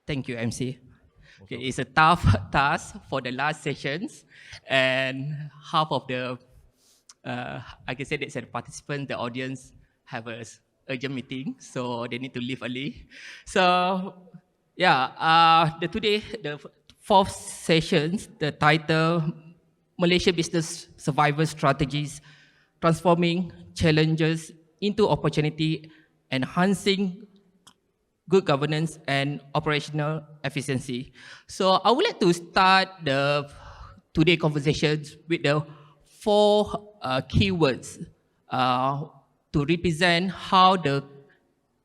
Thank you, MC. Okay, it's a tough task for the last sessions, and half of the, I can say that the participants, the audience, have a urgent meeting, so they need to leave early. So, yeah, the fourth sessions, the title, Malaysia Business Survival Strategies, Transforming Challenges into Opportunity, Enhancing Good Governance and Operational Efficiency. So I would like to start the today conversations with the four keywords to represent how the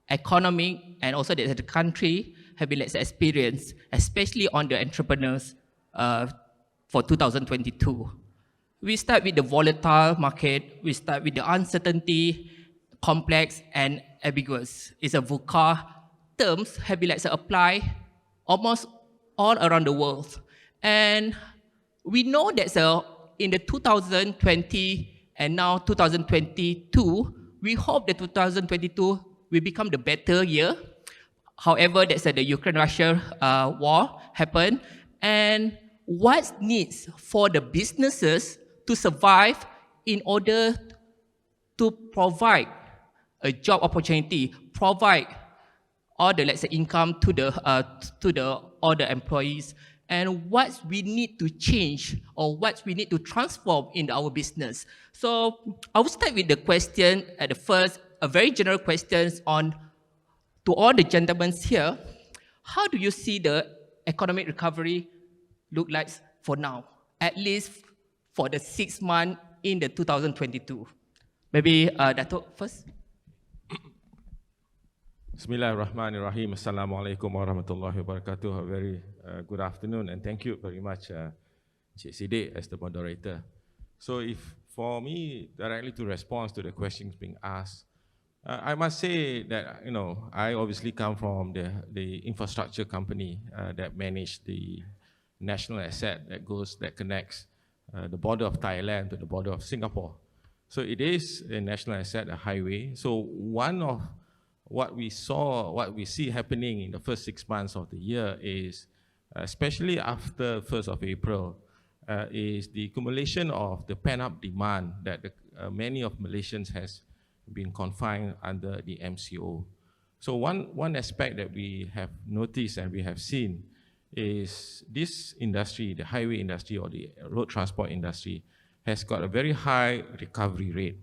economic and also the country have been experienced, especially on the entrepreneurs for 2022. We start with the volatile market. We start with the uncertainty, complex and ambiguous. It's a VUCA terms have been applied almost all around the world. And we know that in the 2020 and now 2022, we hope that 2022 will become the better year. However, that's the Ukraine-Russia war happened. And what needs for the businesses to survive in order to provide a job opportunity, provide all the income to all the employees, and what we need to change or what we need to transform in our business. So I will start with the question at the first, a very general question to all the gentlemen here. How do you see the economic recovery look like for now, at least for the 6 months in the 2022? Maybe Datuk first. Bismillahirrahmanirrahim. Assalamualaikum warahmatullahi wabarakatuh. A very good afternoon, and thank you very much, Cik Sedek, as the moderator. So for me, directly to respond to the questions being asked, I must say that, I obviously come from the infrastructure company that manage the national asset that connects the border of Thailand to the border of Singapore. So it is a national asset, a highway. So one of what we see happening in the first 6 months of the year is, especially after 1st of April, is the accumulation of the pent-up demand that many of Malaysians has been confined under the MCO. So one aspect that we have noticed and we have seen is this industry, the highway industry or the road transport industry, has got a very high recovery rate.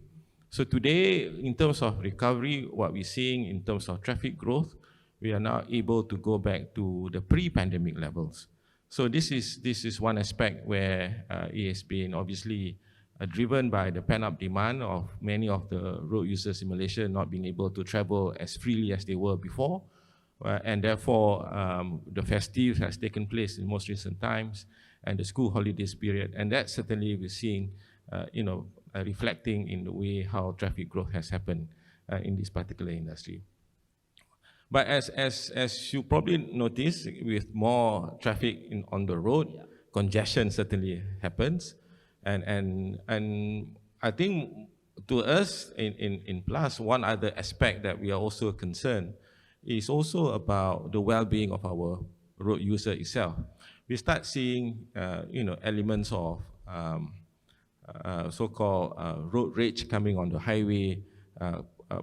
So today, in terms of recovery, what we're seeing in terms of traffic growth, we are now able to go back to the pre-pandemic levels. So this is one aspect where it has been obviously driven by the pent-up demand of many of the road users in Malaysia not being able to travel as freely as they were before. And therefore, the festive has taken place in most recent times and the school holidays period. And that certainly we're seeing, reflecting in the way how traffic growth has happened in this particular industry. But as you probably notice, with more traffic on the road, congestion certainly happens. And I think to us in Plus, one other aspect that we are also concerned is also about the well-being of our road user itself. We start seeing, elements of so-called road rage coming on the highway,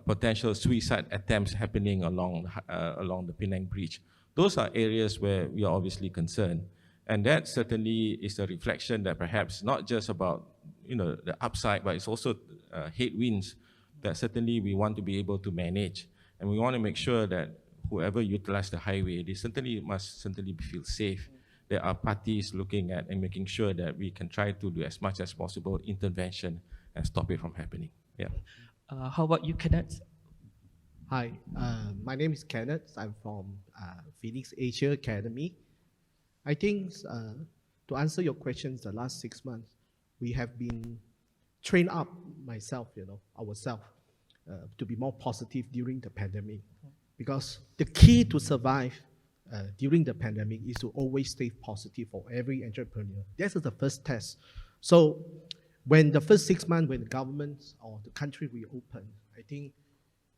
potential suicide attempts happening along the Penang Bridge. Those are areas where we are obviously concerned. And that certainly is a reflection that perhaps not just about the upside, but it's also headwinds that certainly we want to be able to manage. And we want to make sure that whoever utilize the highway, they must feel safe. There are parties looking at and making sure that we can try to do as much as possible intervention and stop it from happening. Yeah. How about you, Kenneth? Hi, my name is Kenneth. I'm from Phoenix Asia Academy. I think to answer your questions, the last 6 months, we have been trained up ourselves, to be more positive during the pandemic. Because the key to survive during the pandemic is to always stay positive for every entrepreneur. This is the first test. So when the first 6 months, when the government or the country reopened, I think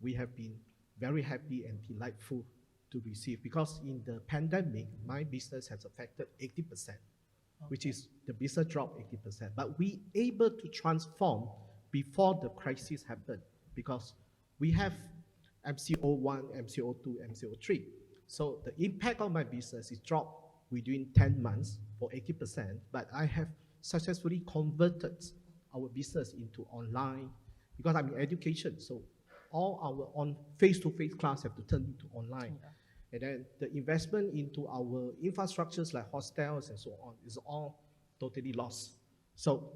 we have been very happy and delightful to receive, because in the pandemic, my business has affected 80%, which is the business drop 80%. But we able to transform before the crisis happened, because we have MCO1, MCO2, MCO3. So the impact on my business is dropped within 10 months for 80%, but I have successfully converted our business into online, because I'm in education, so all our on face-to-face class have to turn into online. And then the investment into our infrastructures like hostels and so on is all totally lost. So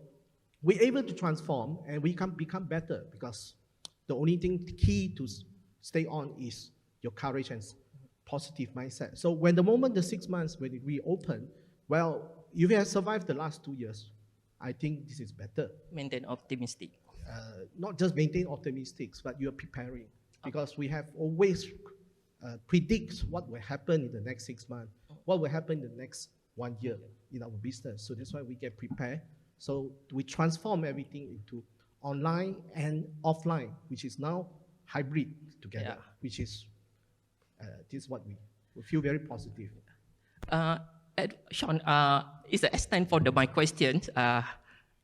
we're able to transform and we can become better, because the only thing key to stay on is your courage and positive mindset. So when the moment the 6 months when it reopen, well, if you have survived the last 2 years, I think this is better. Maintain optimistic. Not just maintain optimistic, but you are preparing, because we have always predict what will happen in the next 6 months, what will happen in the next 1 year in our business. So that's why we get prepared. So we transform everything into online and offline, which is now hybrid together, which is this is what we feel very positive. Shaun, it's an extent for my questions.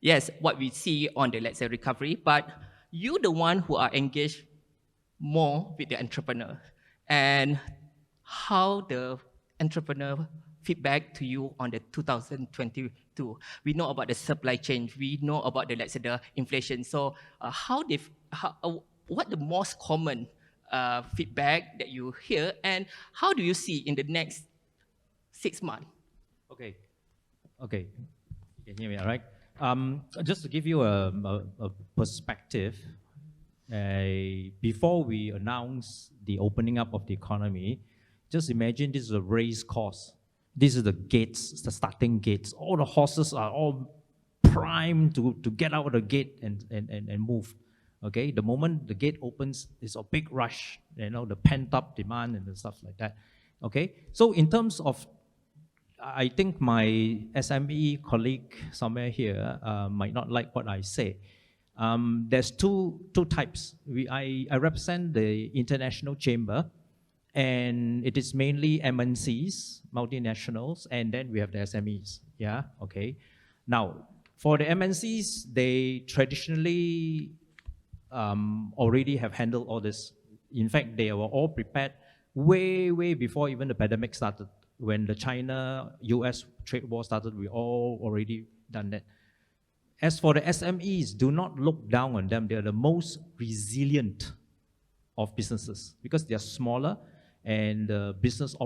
Yes, what we see on the, let's say, recovery, but you the one who are engaged more with the entrepreneur, and how the entrepreneur feedback to you on the 2022. We know about the supply chain, we know about the, let's say, the inflation. So what the most common feedback that you hear, and how do you see in the next 6 months? Okay, you can hear me, all right? Just to give you a perspective, before we announce the opening up of the economy, just imagine this is a race course. These are the gates, the starting gates. All the horses are all primed to get out of the gate and move. Okay, the moment the gate opens, it's a big rush, the pent-up demand and stuff like that. Okay, so in terms of, I think my SME colleague somewhere here might not like what I say. There's two types. I represent the international chamber, and it is mainly MNCs, multinationals, and then we have the SMEs. Yeah, okay. Now, for the MNCs, they traditionally already have handled all this. In fact, they were all prepared way before even the pandemic started. When the China-US trade war started, we all already done that. As for the SMEs, do not look down on them. They're the most resilient of businesses because they're smaller, and the business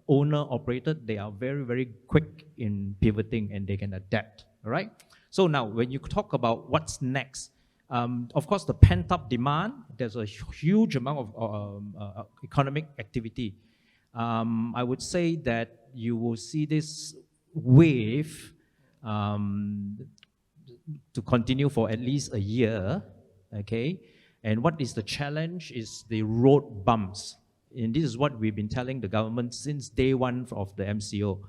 owner-operated, they are very quick in pivoting and they can adapt, all right? So now, when you talk about what's next, of course, the pent-up demand, there's a huge amount of economic activity. I would say that you will see this wave to continue for at least a year, okay? And what is the challenge is the road bumps. And this is what we've been telling the government since day one of the MCO.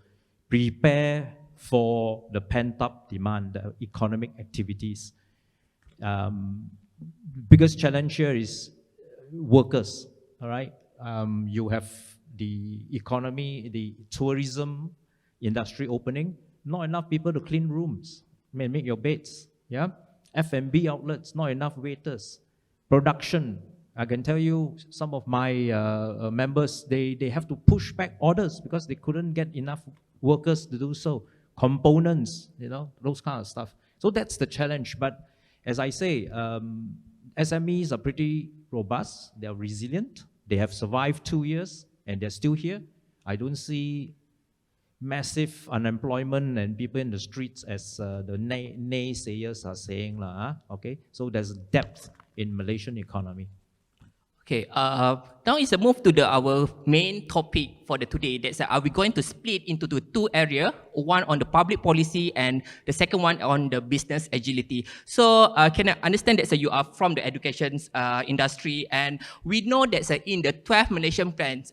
Prepare for the pent-up demand, the economic activities. Biggest challenge here is workers, all right? You have the economy, the tourism industry opening, not enough people to clean rooms, make your beds, yeah? F&B outlets, not enough waiters. Production, I can tell you some of my members, they have to push back orders because they couldn't get enough workers to do so. Components, those kind of stuff. So that's the challenge, but as I say, SMEs are pretty robust, they're resilient, they have survived 2 years, and they're still here. I don't see massive unemployment and people in the streets as the naysayers are saying. Okay? So there's depth in Malaysian economy. Okay, now is a move to our main topic for the today. That's are we going to split into the two areas, one on the public policy and the second one on the business agility. So can I understand that you are from the education industry, and we know that in the 12 Malaysian plans,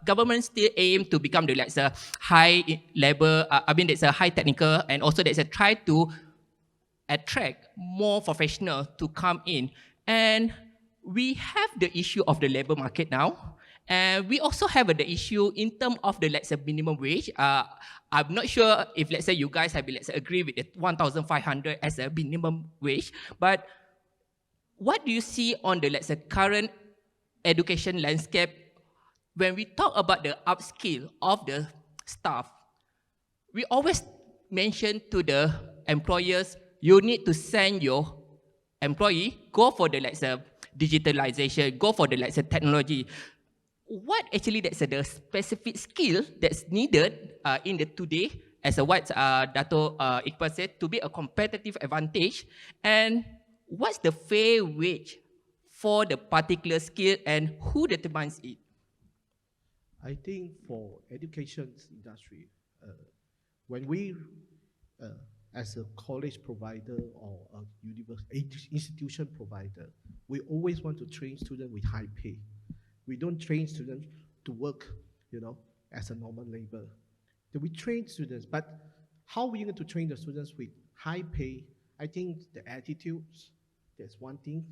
government still aim to become the high level, that's a high technical, and also that's a try to attract more professionals to come in. And we have the issue of the labor market now, And we also have the issue in terms of the, let's say, minimum wage. I'm not sure if, let's say, you guys have, let's say, agree with the 1,500 as a minimum wage, but what do you see on the, let's say, current education landscape when we talk about the upskill of the staff? We always mention to the employers, you need to send your employee, go for the, let's say, digitalization, go for the, let's say, technology. What actually that's the specific skill that's needed in the today, as what Datuk Iqbal said, to be a competitive advantage, and what's the fair wage for the particular skill and who determines it? I think for education industry, when we, as a college provider or a university institution provider, we always want to train students with high pay. We don't train students to work, as a normal labor. We train students, but how are we going to train the students with high pay? I think the attitudes, that's one thing.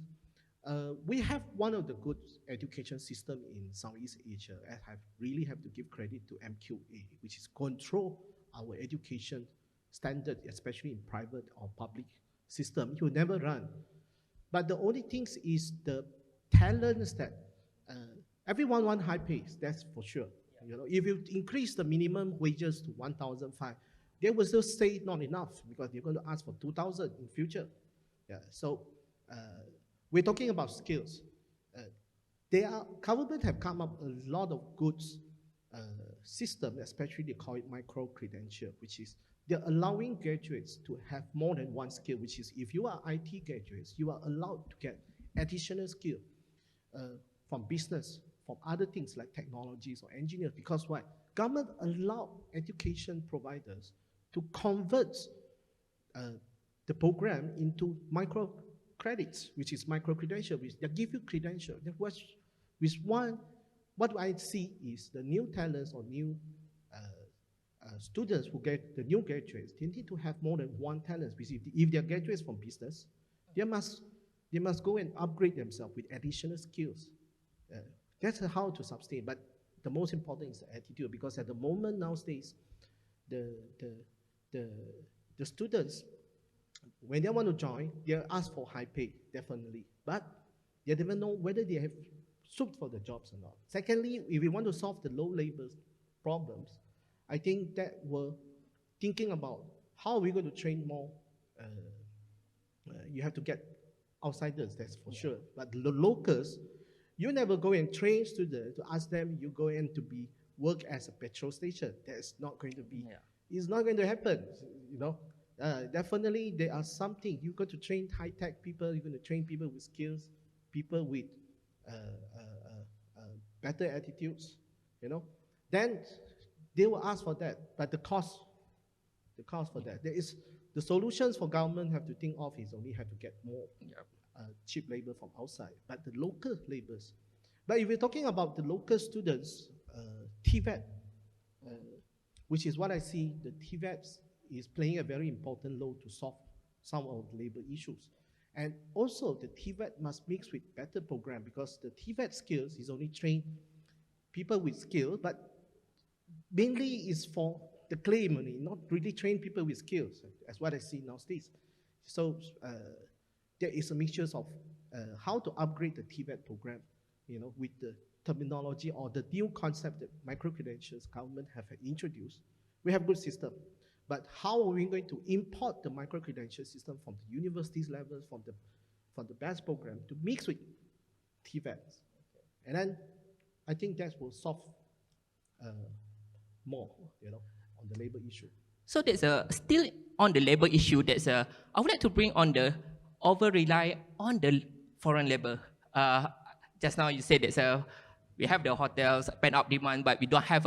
We have one of the good education system in Southeast Asia, and I really have to give credit to MQA, which is control our education standard, especially in private or public system. You will never run. But the only thing is the talents that everyone wants high pays, that's for sure. If you increase the minimum wages to 1,500, they will still say not enough because they're going to ask for 2,000 in future. Yeah, so we're talking about skills. Government have come up a lot of good system, especially they call it micro-credential, which is they're allowing graduates to have more than one skill, which is if you are IT graduates, you are allowed to get additional skill from business, from other things like technologies or engineers, because why? Government allow education providers to convert the program into micro credits, which is micro credential, which they give you credential. That was with one. What I see is the new talents or new students who get the new graduates. They need to have more than one talent. If they are graduates from business, they must go and upgrade themselves with additional skills. That's how to sustain. But the most important is the attitude, because at the moment nowadays, the students, when they want to join, they ask for high pay, definitely. But they don't know whether they have suited for the jobs or not. Secondly, if we want to solve the low labor problems, I think that we're thinking about how are we going to train more. You have to get outsiders, that's for sure. But the locals, you never go and train students to ask them, you go in to work as a petrol station. That's not going to be, it's not going to happen, Definitely there are something, you got to train high-tech people, you're going to train people with skills, people with better attitudes, Then they will ask for that, but the cost for that, the solutions for government have to think of is only have to get more cheap labor from outside, but the local labors. But if we're talking about the local students, TVET, which is what I see, the TVETs is playing a very important role to solve some of the labor issues. And also the TVET must mix with better program, because the TVET skills is only train people with skill, but mainly is for the claim only, not really train people with skills, as what I see nowadays. So there is a mixture of how to upgrade the TVET program, with the terminology or the new concept that micro-credentials government have introduced. We have good system, but how are we going to import the micro-credential system from the universities level, from the best program to mix with TVETs? And then I think that will solve more, on the labor issue. So there's still on the labor issue, I would like to bring on the over-rely on the foreign labor. Just now you said that we have the hotels, pent-up demand, but we don't have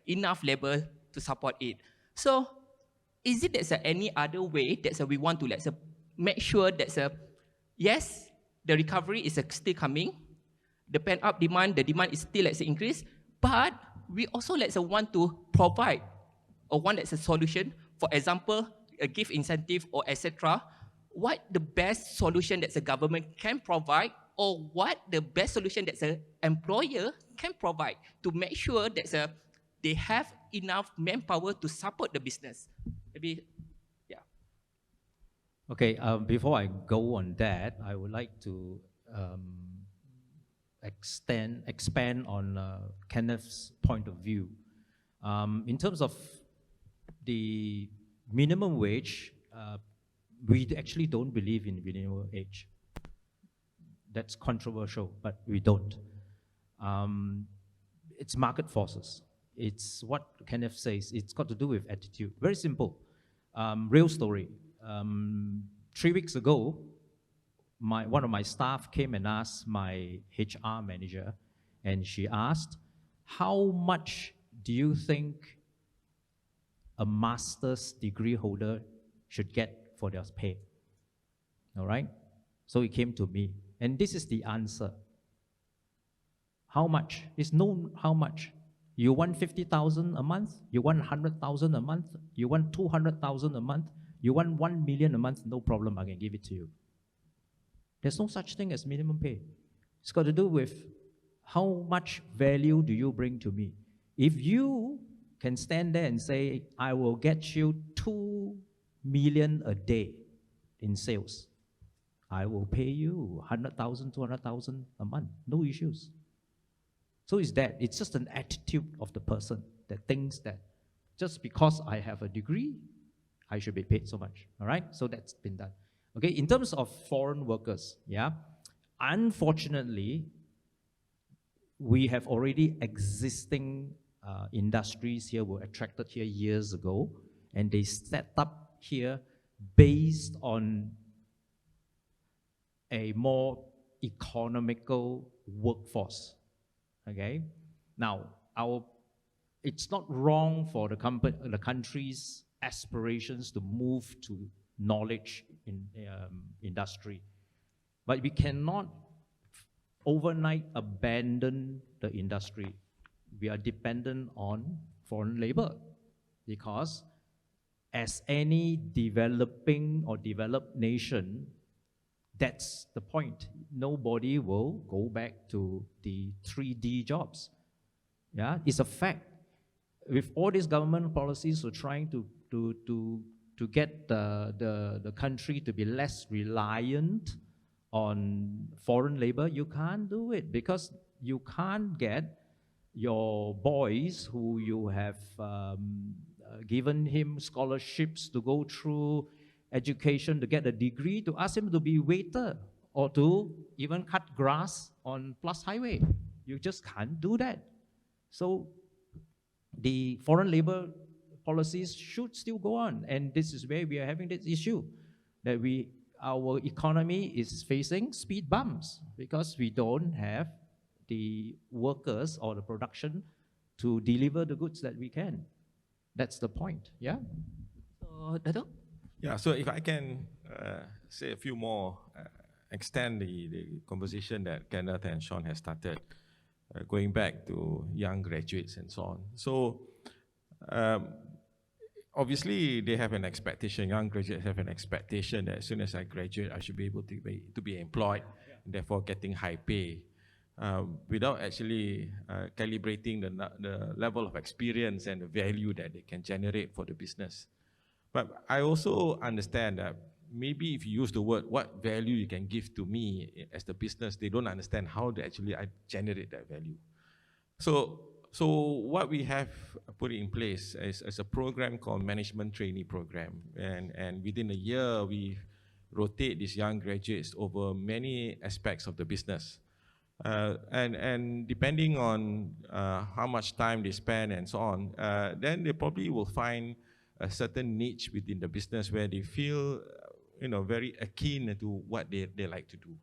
enough labor to support it. So is it that any other way that we want to make sure that yes, the recovery is still coming, the pent-up demand, the demand is still increase, but we also want to provide or want a solution, for example, a gift incentive or etc. What the best solution that the government can provide, or what the best solution that the employer can provide to make sure that they have enough manpower to support the business? Maybe, yeah. Okay, before I go on that, I would like to expand on Kenneth's point of view. In terms of the minimum wage, we actually don't believe in minimum wage. That's controversial, but we don't. It's market forces. It's what Kenneth says. It's got to do with attitude. Very simple. Real story. 3 weeks ago, one of my staff came and asked my HR manager, and she asked, how much do you think a master's degree holder should get for their pay? All right? So he came to me, and this is the answer. How much? It's no how much. You want 50,000 a month? You want 100,000 a month? You want 200,000 a month? You want 1 million a month? No problem, I can give it to you. There's no such thing as minimum pay. It's got to do with how much value do you bring to me. If you can stand there and say, I will get you 2 million a day in sales, I will pay you 100,000, 200,000 a month. No issues. So it's that. It's just an attitude of the person that thinks that just because I have a degree, I should be paid so much. All right? So that's been done. Okay, in terms of foreign workers, yeah, unfortunately, we have already existing industries here were attracted here years ago, and they set up here based on a more economical workforce. Okay, now it's not wrong for the country's aspirations to move to knowledge in industry, but we cannot overnight abandon the industry. We are dependent on foreign labor because as any developing or developed nation, that's the point. Nobody will go back to the 3D jobs. Yeah, it's a fact. With all these government policies, we're trying to get the country to be less reliant on foreign labor. You can't do it because you can't get your boys who you have given him scholarships to go through education to get a degree, to ask him to be waiter or to even cut grass on Plus Highway. You just can't do that. So the foreign labor policies should still go on, and this is where we are having this issue that our economy is facing speed bumps because we don't have the workers or the production to deliver the goods that we can. That's the point. Yeah. So, Datuk? Yeah, so if I can say a few more, extend the conversation that Kenneth and Shaun has started, going back to young graduates and so on. So obviously they have an expectation, young graduates have an expectation that as soon as I graduate, I should be able to be employed, and therefore getting high pay, without actually calibrating the level of experience and the value that they can generate for the business. But I also understand that maybe if you use the word, what value you can give to me as the business, they don't understand how to actually generate that value. So what we have put in place is a program called Management Trainee Program. And within a year, we rotate these young graduates over many aspects of the business. And depending on how much time they spend and so on, then they probably will find a certain niche within the business where they feel, very keen to what they like to do.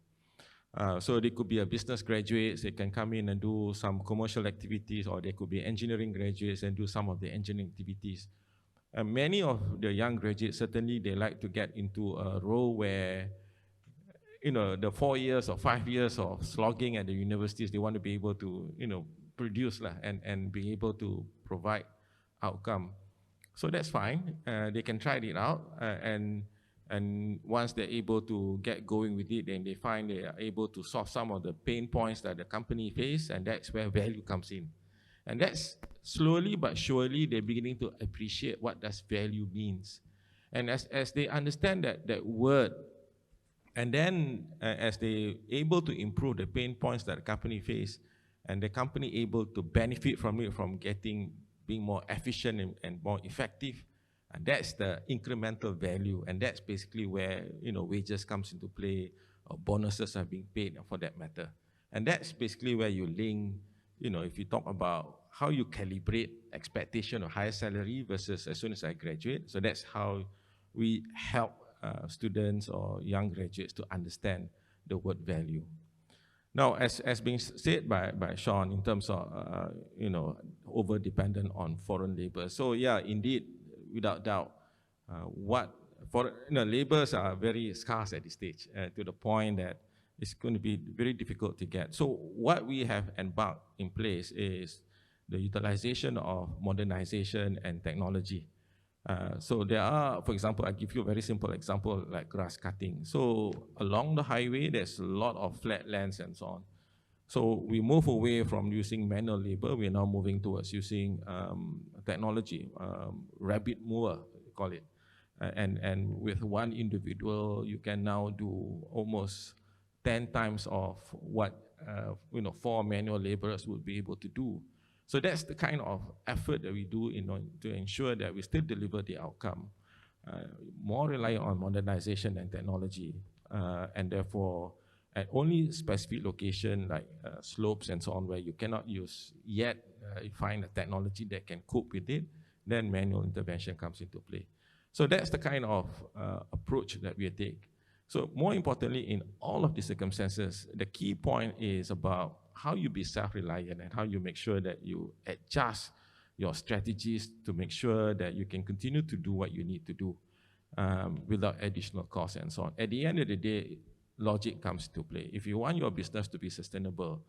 So they could be a business graduates, they can come in and do some commercial activities, or they could be engineering graduates and do some of the engineering activities. And many of the young graduates, certainly they like to get into a role where, the 4 years or 5 years of slogging at the universities, they want to be able to, produce and be able to provide outcome. So that's fine. They can try it out, and And once they're able to get going with it, then they find they are able to solve some of the pain points that the company face, and that's where value comes in. And that's slowly but surely they're beginning to appreciate what does value means. And as they understand that word, and then as they able to improve the pain points that the company face, and the company able to benefit from it, from being more efficient and more effective, and that's the incremental value, and that's basically where wages comes into play, or bonuses are being paid for that matter. And that's basically where you link, if you talk about how you calibrate expectation of higher salary versus as soon as I graduate. So that's how we help students or young graduates to understand the word value. Now, as being said by Shaun in terms of over dependent on foreign labor. So yeah, indeed, without doubt, laborers are very scarce at this stage, to the point that it's going to be very difficult to get. So what we have embarked in place is the utilization of modernization and technology. So there are, for example, I give you a very simple example like grass cutting. So along the highway, there's a lot of flat lands and so on. So we move away from using manual labor. We're now moving towards using technology, rabbit mower, we call it. And with one individual, you can now do almost 10 times of what 4 manual laborers would be able to do. So that's the kind of effort that we do to ensure that we still deliver the outcome, more reliant on modernization and technology, and therefore at only specific location like slopes and so on where you cannot use yet, you find a technology that can cope with it, then manual intervention comes into play. So that's the kind of approach that we take. So more importantly, in all of these circumstances, the key point is about how you be self-reliant and how you make sure that you adjust your strategies to make sure that you can continue to do what you need to do without additional costs and so on. At the end of the day, logic comes into play. If you want your business to be sustainable,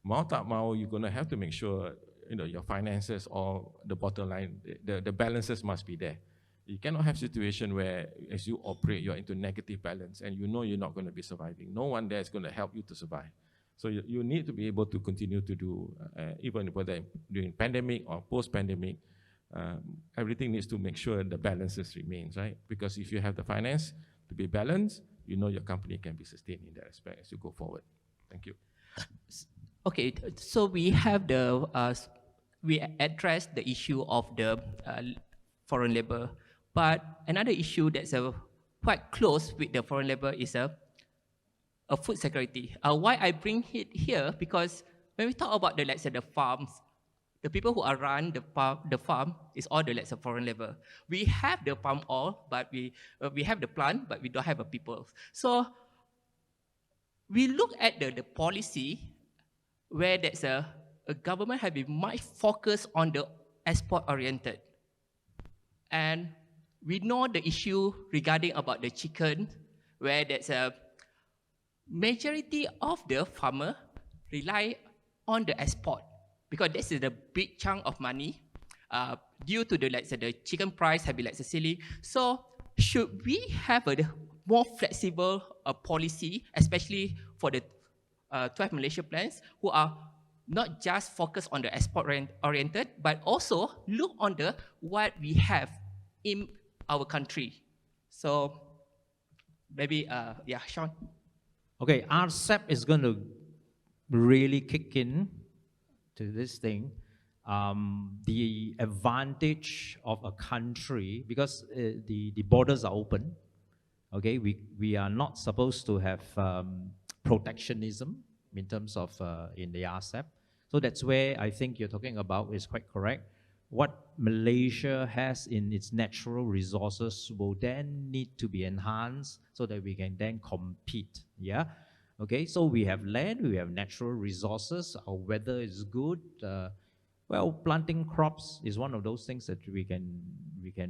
mau tak mau, you're going to have to make sure your finances or the bottom line, the balances must be there. You cannot have a situation where as you operate, you're into negative balance and you're not going to be surviving. No one there is going to help you to survive. So you need to be able to continue to do, even whether during pandemic or post-pandemic, everything needs to make sure the balances remains, right? Because if you have the finance to be balanced, your company can be sustained in that aspect as you go forward. Thank you. Okay, so we have we addressed the issue of the foreign labor, but another issue that's quite close with the foreign labor is food security. Why I bring it here, because when we talk about the farms, the people who are run the farm is all the foreign labor. We have the palm oil, but we have the plant, but we don't have the people. So we look at the policy where there's a government have been much focused on the export oriented, and we know the issue regarding about the chicken, where there's a majority of the farmer rely on the export because this is the big chunk of money due to the chicken price have been silly. So should we have a more flexible policy, especially for the 12 Malaysia plans who are not just focused on the export oriented, but also look on what we have in our country. So maybe, Shaun. Okay, RCEP is going to really kick in to this thing. The advantage of a country, because the borders are open, okay, we are not supposed to have protectionism in terms of in the RCEP. So that's where I think you're talking about is quite correct. What Malaysia has in its natural resources will then need to be enhanced so that we can then compete, yeah? Okay, so we have land, we have natural resources, our weather is good. Well, planting crops is one of those things that we can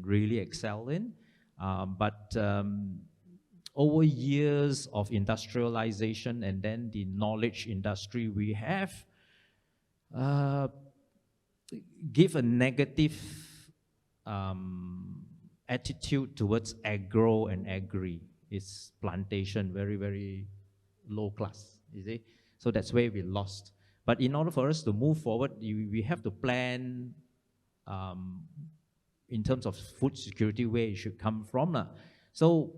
really excel in. But over years of industrialization and then the knowledge industry we have, give a negative attitude towards agro and agri. It's plantation, very, very low class, you see. So that's where we lost. But in order for us to move forward, we have to plan in terms of food security where it should come from. So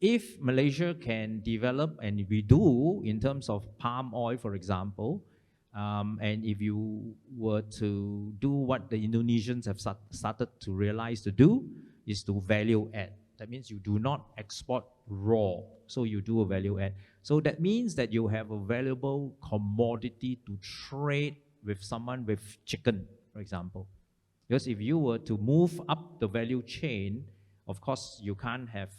if Malaysia can develop, and we do in terms of palm oil, for example, and if you were to do what the Indonesians have started to realize to do, is to value add. That means you do not export raw, so you do a value add. So that means that you have a valuable commodity to trade with someone with chicken, for example. Because if you were to move up the value chain, of course, you can't have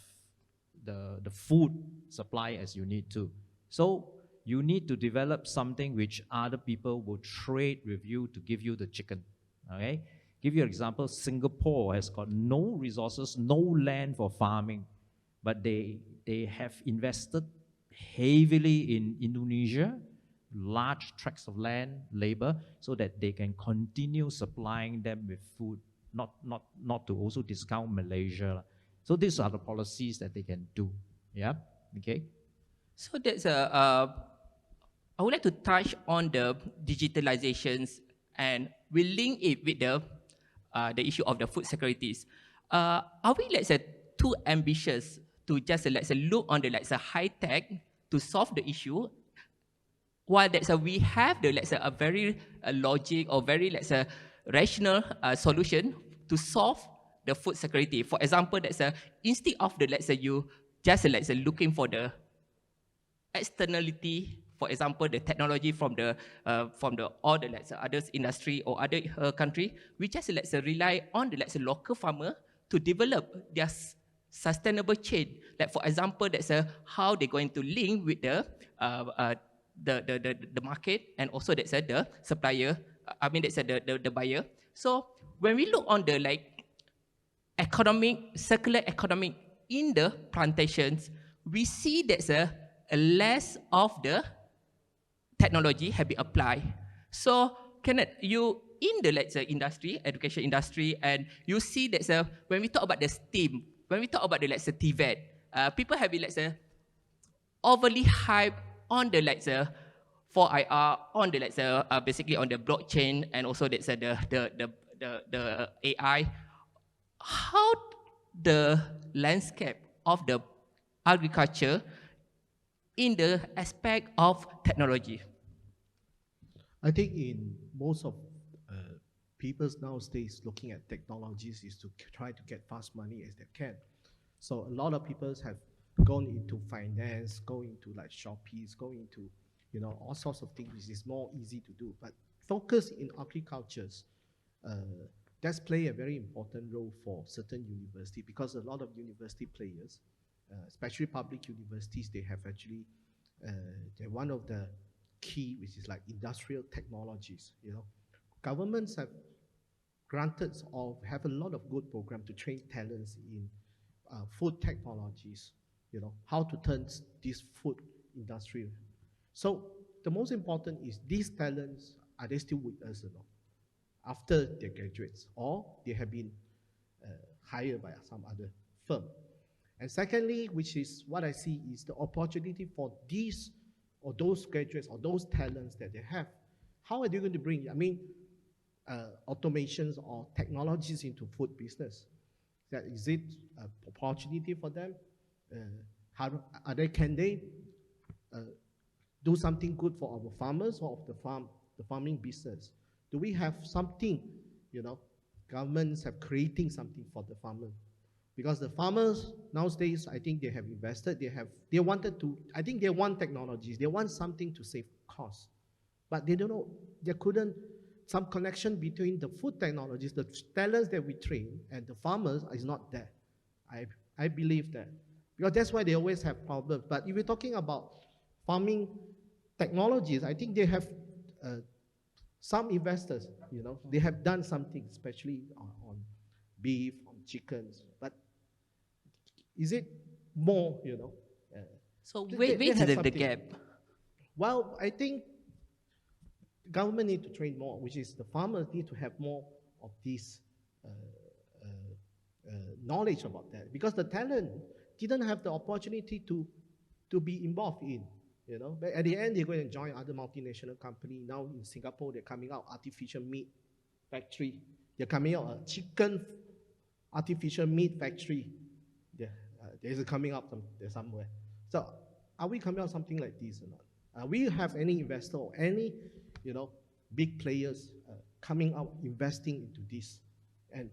the food supply as you need to. So you need to develop something which other people will trade with you to give you the chicken, okay? Give you an example, Singapore has got no resources, no land for farming, but they have invested heavily in Indonesia, large tracts of land, labor, so that they can continue supplying them with food, not to also discount Malaysia. So these are the policies that they can do. Yeah, okay. So that's I would like to touch on the digitalizations, and we link it with the issue of the food securities. Are we, let's say, too ambitious to just let's say look on the high tech to solve the issue, while we have the a very logic or very rational solution to solve the food security? For example, instead of the you just looking for the externality, for example, the technology from the all the other industry or other country, we just rely on the local farmer to develop their sustainable chain. Like for example, how they're going to link with the market, and also the supplier. I mean the buyer. So when we look on the circular economic in the plantations, we see a less of the technology have been applied. So Kenneth, you in the industry, education industry, and you see that when we talk about the STEAM, when we talk about the TVET, people have been overly hyped on the 4IR, on the basically on the blockchain, and also the AI. How the landscape of the agriculture in the aspect of technology? I think in most of people nowadays looking at technologies is to try to get fast money as they can. So a lot of people have gone into finance, go into Shopee, go into all sorts of things, which is more easy to do. But focus in agricultures, that's play a very important role for certain university, because a lot of university players, especially public universities, they have actually they're one of the key, which is industrial technologies. Governments have granted or have a lot of good program to train talents in food technologies. How to turn this food industry. So the most important is these talents, are they still with us or not after they graduates, or they have been hired by some other firm? And secondly, which is what I see, is the opportunity for these or those graduates or those talents that they have. How are they going to bring, automations or technologies into food business? Is it an opportunity for them? Can they do something good for our farmers or the farming business? Do we have something, governments have creating something for the farmer? Because the farmers nowadays, I think they have invested, they wanted to, I think they want technologies, they want something to save costs, but they don't know, they couldn't, some connection between the food technologies, the talents that we train, and the farmers is not there. I believe that. Because that's why they always have problems. But if we're talking about farming technologies, I think they have some investors, they have done something, especially on beef, on chickens. But is it more, So where is the gap? Well, I think government need to train more, which is the farmers need to have more of these knowledge about that, because the talent didn't have the opportunity to be involved in, you know. But at the end, they're going to join other multinational company. Now in Singapore, they're coming out artificial meat factory. They're coming out a chicken artificial meat factory. There's coming up there somewhere. So are we coming out something like this or not? We have any investor or any, you know, big players coming out investing into this and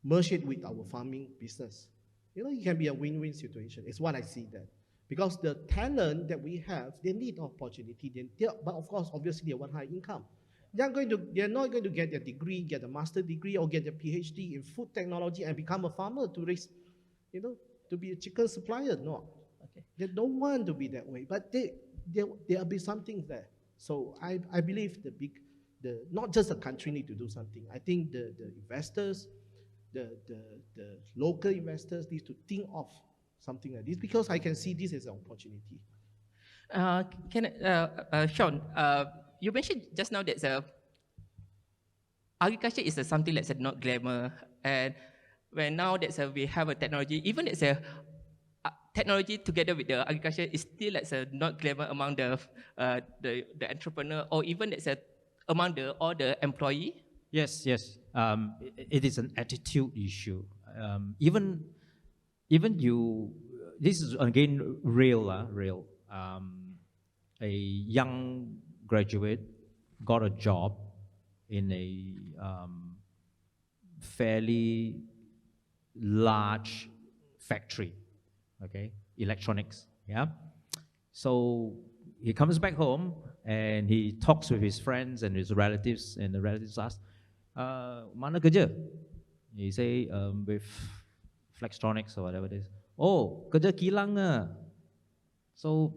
merge it with our farming business? You know, it can be a win-win situation. It's what I see that. Because the talent that we have, they need opportunity. But of course, obviously, they want high income. They're not going to get a degree, get a master degree, or get a PhD in food technology and become a farmer to raise, you know, to be a chicken supplier. No, okay. They don't want to be that way. But there'll be something there. So I believe not just the country need to do something. I think the investors, the local investors need to think of something like this, because I can see this as an opportunity. Shaun, you mentioned just now that agriculture is something that's not glamour, and when now that we have a technology, even it's a technology together with the agriculture is still not glamour among the entrepreneur, or even among all the employee. Yes. It is an attitude issue. Even you, this is again real. A young graduate got a job in a fairly large factory, okay, electronics, yeah. So he comes back home and he talks with his friends and his relatives, and the relatives ask, mana kerja? He say, with Flextronics or whatever it is. Oh, kerja kilang ah. So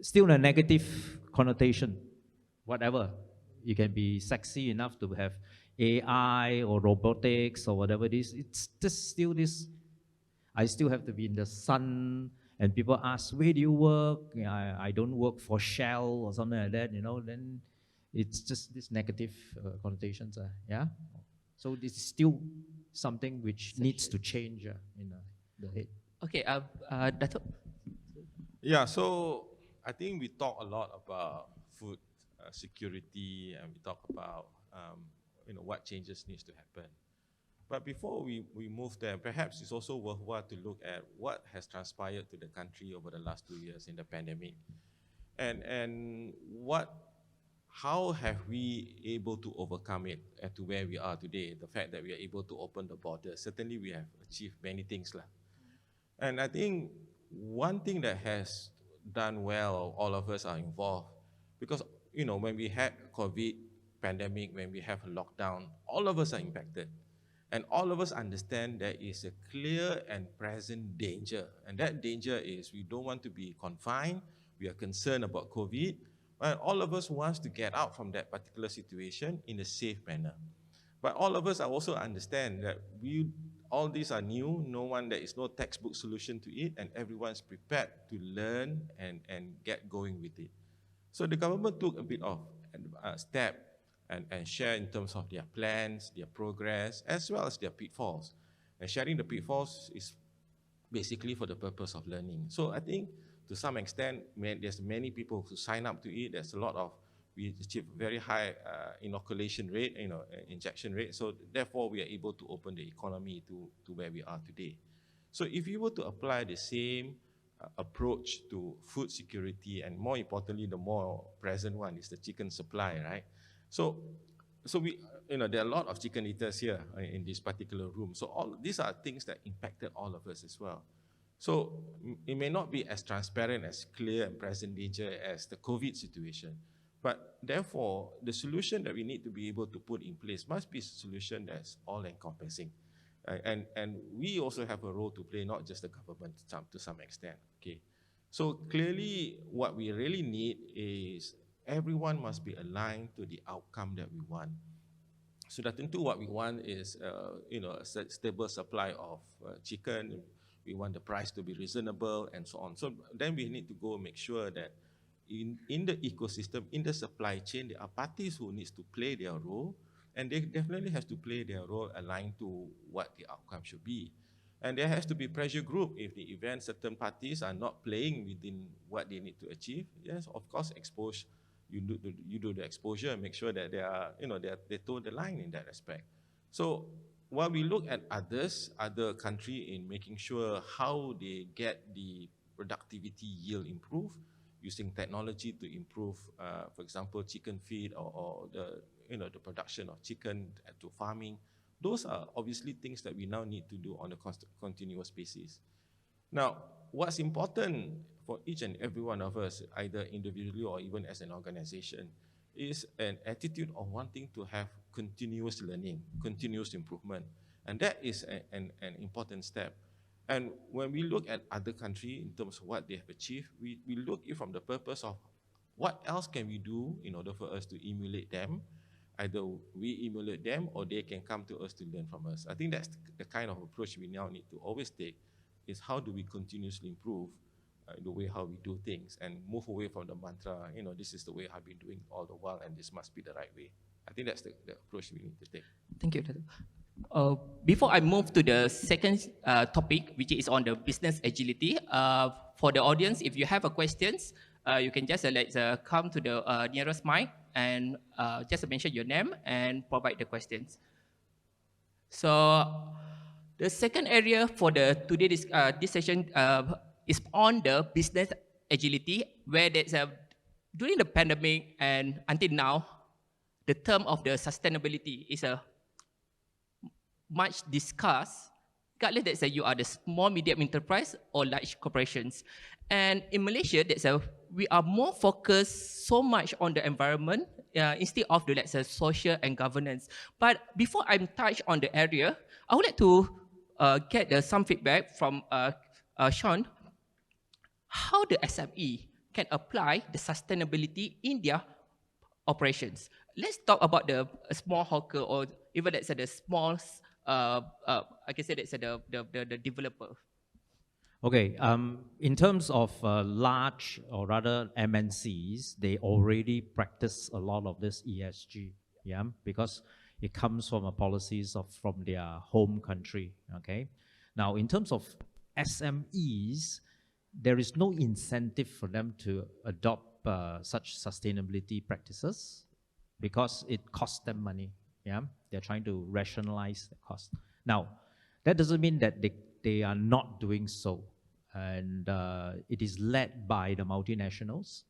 still a negative connotation. Whatever, you can be sexy enough to have AI or robotics or whatever it is. It's just still this. I still have to be in the sun, and people ask, where do you work? I don't work for Shell or something like that. You know, then it's just this negative connotations. Yeah. So this is still something which needs to change in the head. Okay, Datuk. Yeah, so I think we talk a lot about food security, and we talk about what changes needs to happen. But before we move there, perhaps it's also worthwhile to look at what has transpired to the country over the last 2 years in the pandemic, and how have we able to overcome it to where we are today? The fact that we are able to open the border, certainly we have achieved many things lah. And I think one thing that has done well, all of us are involved, because when we had COVID pandemic, when we have a lockdown, all of us are impacted. And all of us understand there is a clear and present danger. And that danger is we don't want to be confined, we are concerned about COVID, but all of us wants to get out from that particular situation in a safe manner. But all of us also understand that all these are new, there is no textbook solution to it, and everyone's prepared to learn and get going with it. So the government took a bit of a step and share in terms of their plans, their progress, as well as their pitfalls. And sharing the pitfalls is basically for the purpose of learning. So I think to some extent, there's many people who sign up to it. There's a lot of, we achieve very high inoculation rate, injection rate. So therefore, we are able to open the economy to where we are today. So if you were to apply the same approach to food security, and more importantly, the more present one is the chicken supply, right? So we, there are a lot of chicken eaters here in this particular room. So all these are things that impacted all of us as well. So it may not be as transparent, as clear and present danger as the COVID situation. But therefore, the solution that we need to be able to put in place must be a solution that's all-encompassing. And we also have a role to play, not just the government to some extent. Okay. So clearly, what we really need is everyone must be aligned to the outcome that we want. So that into what we want is, a stable supply of chicken. We want the price to be reasonable and so on. So then we need to go make sure that in the ecosystem, in the supply chain, there are parties who needs to play their role And they definitely have to play their role aligned to what the outcome should be. And there has to be pressure group if the event, certain parties are not playing within what they need to achieve. Yes, of course, you do the exposure and make sure that they are, they toe the line in that respect. So while we look at other country in making sure how they get the productivity yield improve, using technology to improve, for example, chicken feed or the production of chicken to farming. Those are obviously things that we now need to do on a continuous basis. Now, what's important for each and every one of us, either individually or even as an organization, is an attitude of wanting to have continuous learning, continuous improvement. And that is an important step. And when we look at other countries in terms of what they have achieved, we look it from the purpose of what else can we do in order for us to emulate them. Either we emulate them or they can come to us to learn from us. I think that's the kind of approach we now need to always take, is how do we continuously improve the way how we do things and move away from the mantra, this is the way I've been doing all the while and this must be the right way. I think that's the approach we need to take. Thank you, Datuk. Before I move to the second topic, which is on the business agility, for the audience, if you have a questions, you can just come to the nearest mic and just mention your name and provide the questions. So the second area for this session is on the business agility, where there's during the pandemic and until now, the term of the sustainability is much discussed, regardless that you are the small, medium enterprise or large corporations. And in Malaysia, we are more focused so much on the environment instead of the social and governance. But before I touch on the area, I would like to get some feedback from Shaun. How the SME can apply the sustainability in their operations. Let's talk about the small hawker or even the small, I can say that's the developer. Okay, in terms of large or rather MNCs, they already practice a lot of this ESG, yeah, because it comes from policies from their home country, okay? Now, in terms of SMEs, there is no incentive for them to adopt such sustainability practices because it costs them money, yeah? They're trying to rationalize the cost. Now, that doesn't mean that they are not doing so. And it is led by the multinationals.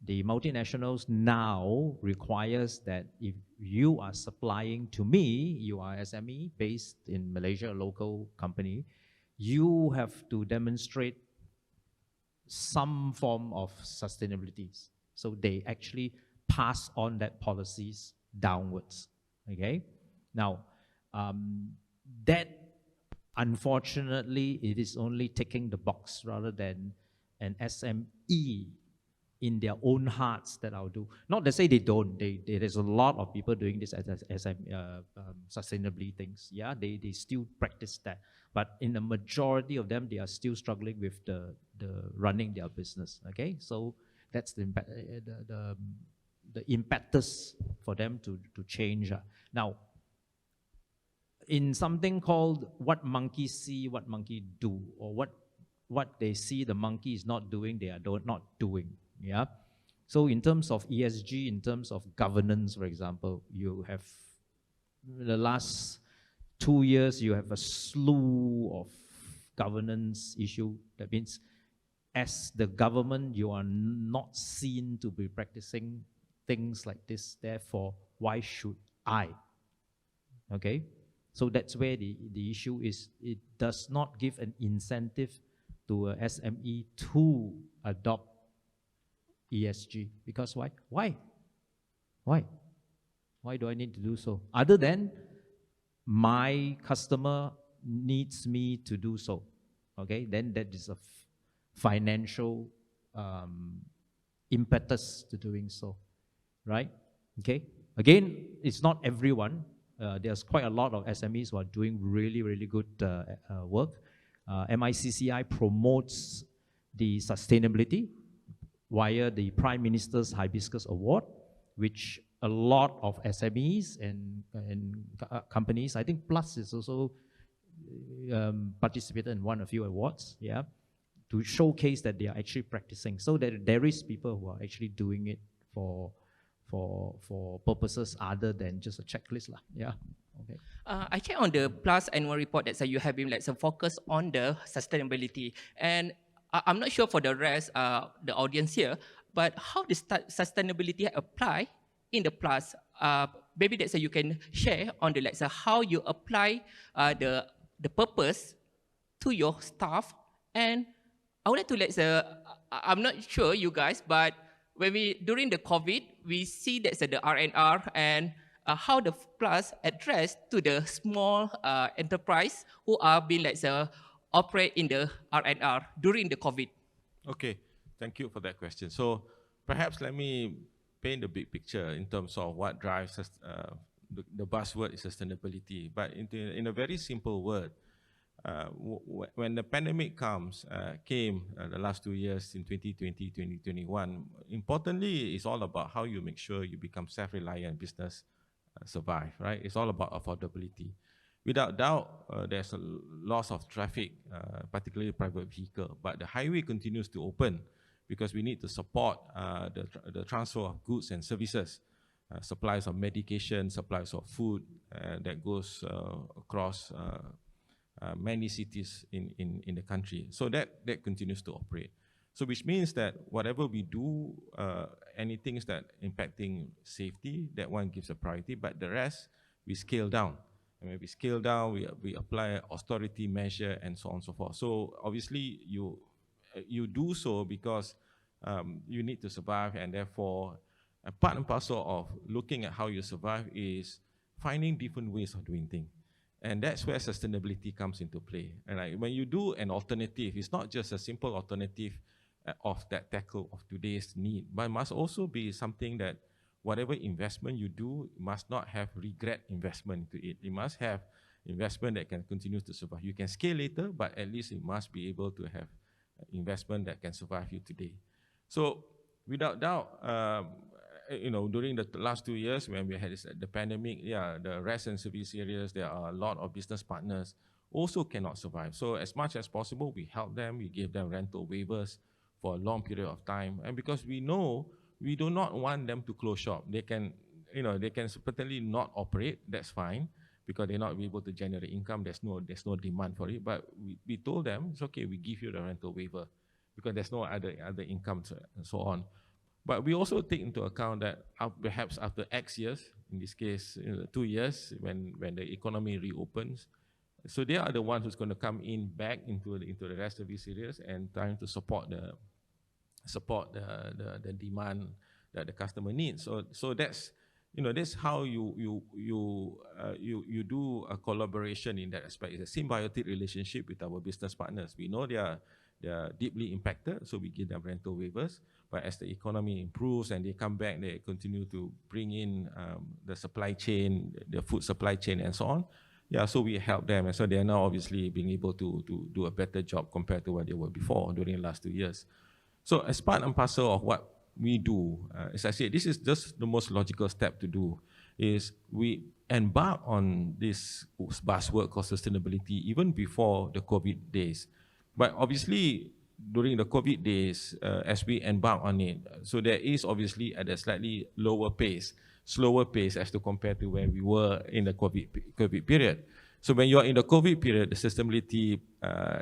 The multinationals now requires that if you are supplying to me, you are SME based in Malaysia, a local company, you have to demonstrate some form of sustainability. So they actually pass on that policies downwards, okay? Now, that unfortunately, it is only ticking the box rather than an SME in their own hearts that I'll do. Not to say they don't. There's a lot of people doing this as sustainability things. Yeah, they still practice that. But in the majority of them, they are still struggling with the running their business. Okay, so that's the impetus for them to change. Now, in something called what monkeys see, what monkey do, or what they see the monkey is not doing, they are not doing. Yeah. So in terms of ESG, in terms of governance, for example, you have the last 2 years, you have a slew of governance issue. That means as the government, you are not seen to be practicing things like this. Therefore, why should I? Okay. So that's where the issue is. It does not give an incentive to a SME to adopt ESG. Because why? Why? Why? Why do I need to do so? Other than my customer needs me to do so. Okay, then that is a financial impetus to doing so. Right? Okay. Again, it's not everyone. There's quite a lot of SMEs who are doing really, really good work. MICCI promotes the sustainability via the Prime Minister's Hibiscus Award, which a lot of SMEs and companies. I think Plus is also participated in one of few awards, yeah, to showcase that they are actually practicing, so that there is people who are actually doing it for purposes other than just a checklist lah. Yeah. Okay. I checked on the Plus annual report that you have been like some focus on the sustainability, and I'm not sure for the rest, the audience here, but how the sustainability apply in the Plus? Maybe that's you can share on the like how you apply the purpose to your staff. And I would like to I'm not sure you guys, but when during the COVID, we see that the R&R and how the Plus address to the small enterprise who are being operate in the R&R during the COVID. Okay, thank you for that question. So perhaps let me paint the big picture in terms of what drives the buzzword is sustainability. But in a very simple word, when the pandemic came the last 2 years in 2020, 2021, importantly, it's all about how you make sure you become self-reliant business survive, right? It's all about affordability. Without doubt, there's a loss of traffic, particularly private vehicle, but the highway continues to open because we need to support the transfer of goods and services, supplies of medication, supplies of food that goes across many cities in the country. So that continues to operate. So which means that whatever we do, anything that impacting safety, that one gives a priority, but the rest we scale down. And when we scale down, we apply austerity measure and so on and so forth. So obviously you do so because you need to survive, and therefore a part and parcel of looking at how you survive is finding different ways of doing things. And that's where sustainability comes into play. And when you do an alternative, it's not just a simple alternative of that tackle of today's need, but it must also be something that whatever investment you do must not have regret investment into it. It must have investment that can continue to survive. You can scale later, but at least it must be able to have investment that can survive you today. So without doubt, during the last 2 years when we had the pandemic, the rest and service areas, there are a lot of business partners also cannot survive. So as much as possible, we help them, we give them rental waivers for a long period of time. And because we know we do not want them to close shop. They can certainly not operate, that's fine, because they're not able to generate income, there's no demand for it. But we told them, it's okay, we give you the rental waiver, because there's no other income and so on. But we also take into account that perhaps after X years, in this case 2 years, when the economy reopens, so they are the ones who's going to come back into the rest of these areas and trying to support the demand that the customer needs. So that's that's how you do a collaboration in that aspect. It's a symbiotic relationship with our business partners. We know they are deeply impacted, so we give them rental waivers. But as the economy improves and they come back, they continue to bring in the supply chain, the food supply chain, and so on. So we help them, and so they are now obviously being able to do a better job compared to what they were before during the last 2 years. So as part and parcel of what we do, as I said, this is just the most logical step to do, is we embark on this buzzword called sustainability even before the COVID days. But obviously, during the COVID days, as we embark on it, so there is obviously at a slightly slower pace as to compare to where we were in the COVID period. So when you are in the COVID period, the sustainability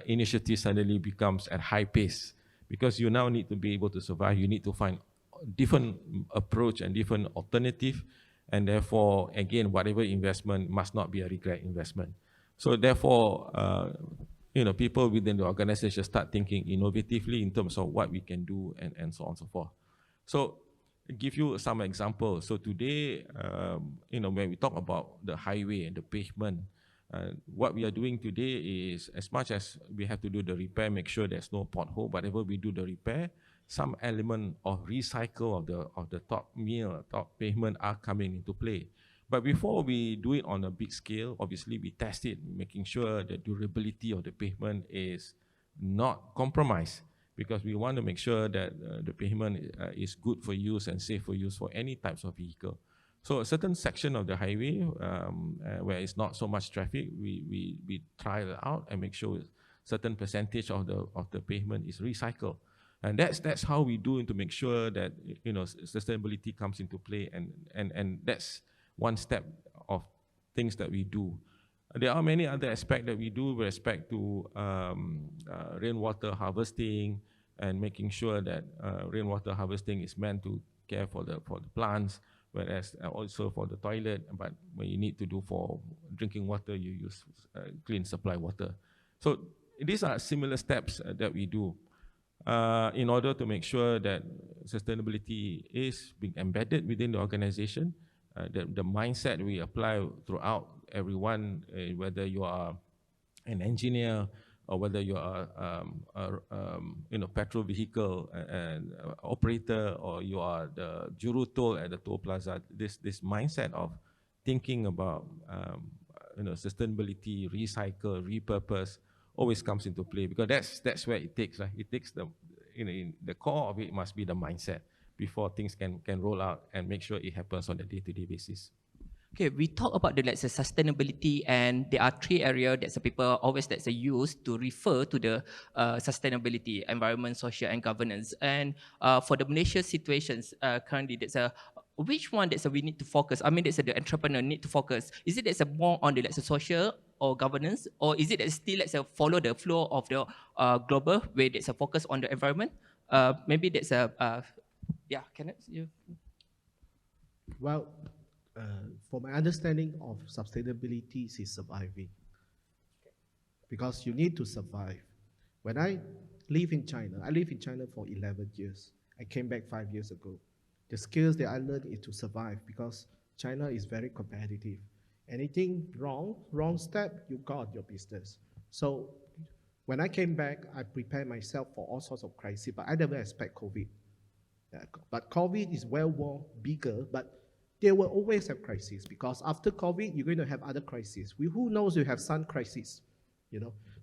initiative suddenly becomes at high pace, because you now need to be able to survive. You need to find different approach and different alternative, and therefore, again, whatever investment must not be a regret investment. So therefore, people within the organization start thinking innovatively in terms of what we can do and so on and so forth. So I'll give you some examples. So today, when we talk about the highway and the pavement, what we are doing today is, as much as we have to do the repair, make sure there's no pothole, whatever we do the repair, some element of recycle of the top pavement are coming into play. But before we do it on a big scale, obviously we test it, making sure the durability of the pavement is not compromised, because we want to make sure that the pavement is good for use and safe for use for any types of vehicle. So a certain section of the highway where it's not so much traffic, we trial it out and make sure certain percentage of the pavement is recycled. And that's how we do to make sure that sustainability comes into play, and that's one step of things that we do. There are many other aspects that we do with respect to rainwater harvesting and making sure that rainwater harvesting is meant to care for the plants, whereas also for the toilet, but when you need to do for drinking water, you use clean supply water. So these are similar steps that we do in order to make sure that sustainability is being embedded within the organization. The mindset we apply throughout everyone, whether you are an engineer or whether you are petrol vehicle and operator, or you are the juru toll at the toll plaza, this mindset of thinking about sustainability, recycle, repurpose always comes into play, because that's where it takes. Right? It takes in the core of it must be the mindset before things can roll out and make sure it happens on a day-to-day basis. Okay, we talk about the sustainability, and there are three areas that people always use to refer to the sustainability: environment, social, and governance. And for the Malaysia situations currently, which one we need to focus? I mean, the entrepreneur need to focus. Is it more on the social or governance, or is it still follow the flow of the global where there's a focus on the environment? Maybe that's yeah, Kenneth, you. Well, for my understanding of sustainability is surviving. Because you need to survive. When I live in China for 11 years. I came back 5 years ago. The skills that I learned is to survive, because China is very competitive. Anything wrong step, you got your business. So when I came back, I prepared myself for all sorts of crises, but I never expect COVID. But COVID is well more bigger, but they will always have crises, because after COVID, you're going to have other crises. Who knows, you have sun crisis,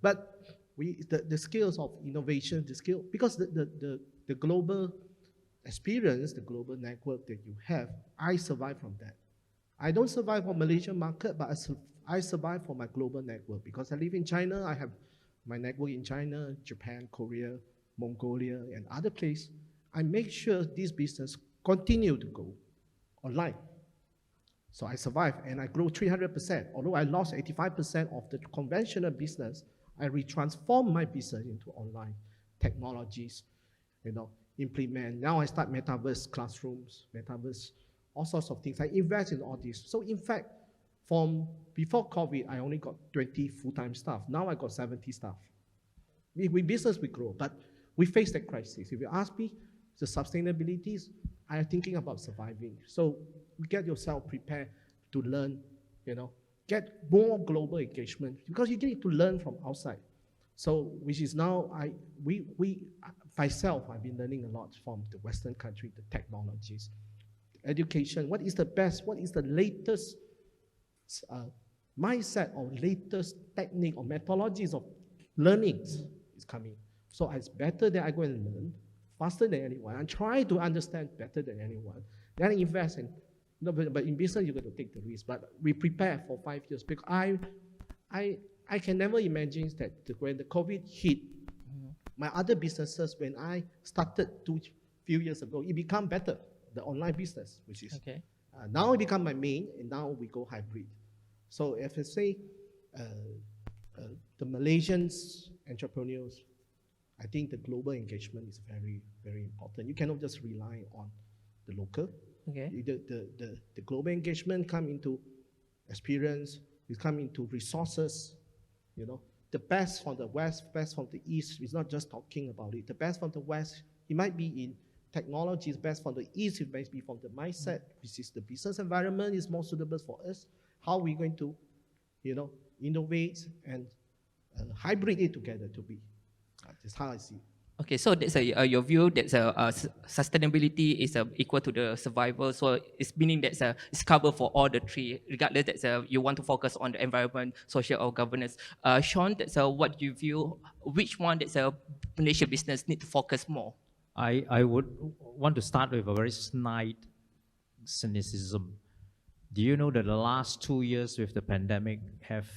But the skills of innovation, because the global experience, the global network that you have, I survive from that. I don't survive for Malaysian market, but I survive for my global network, because I live in China. I have my network in China, Japan, Korea, Mongolia, and other places. I make sure this business continue to go online. So I survive, and I grow 300%. Although I lost 85% of the conventional business, I retransform my business into online technologies, implement. Now I start metaverse classrooms, metaverse, all sorts of things. I invest in all this. So in fact, from before COVID, I only got 20 full-time staff. Now I got 70 staff. We business, we grow, but we face that crisis. If you ask me, the sustainabilities, I am thinking about surviving. So get yourself prepared to learn, get more global engagement, because you need to learn from outside. So, which is now, myself, I've been learning a lot from the Western country, the technologies, education. What is the best, what is the latest mindset or latest technique or methodologies of learnings is coming. So it's better that I go and learn faster than anyone and try to understand better than anyone. Then invest in, but in business you're going to take the risk. But we prepare for 5 years, because I can never imagine that when the COVID hit, my other businesses, when I started few years ago, it became better. The online business, which is okay. Now it become my main, and now we go hybrid. So if I say the Malaysian entrepreneurs, I think the global engagement is very, very important. You cannot just rely on the local. Okay. The global engagement come into experience, it come into resources. The best from the West, best from the East is not just talking about it. The best from the West, it might be in technology, is best from the East, it might be from the mindset, which is the business environment is more suitable for us. How are we going to, innovate and hybrid it together to be. That's how I see it. Okay, so that's your view that sustainability is equal to the survival. So it's meaning that it's covered for all the three, regardless that you want to focus on the environment, social, or governance. Shaun, that's what you view. Which one that's Malaysia business need to focus more? I would want to start with a very snide cynicism. Do you know that the last 2 years with the pandemic have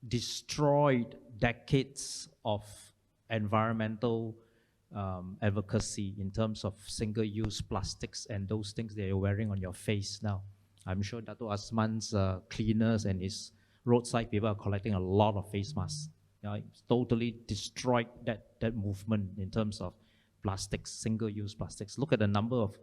destroyed decades of environmental advocacy in terms of single-use plastics and those things that you're wearing on your face now? I'm sure Datuk Azman's cleaners and his roadside people are collecting a lot of face masks. It's totally destroyed that movement in terms of plastics, single-use plastics. Look at the number of,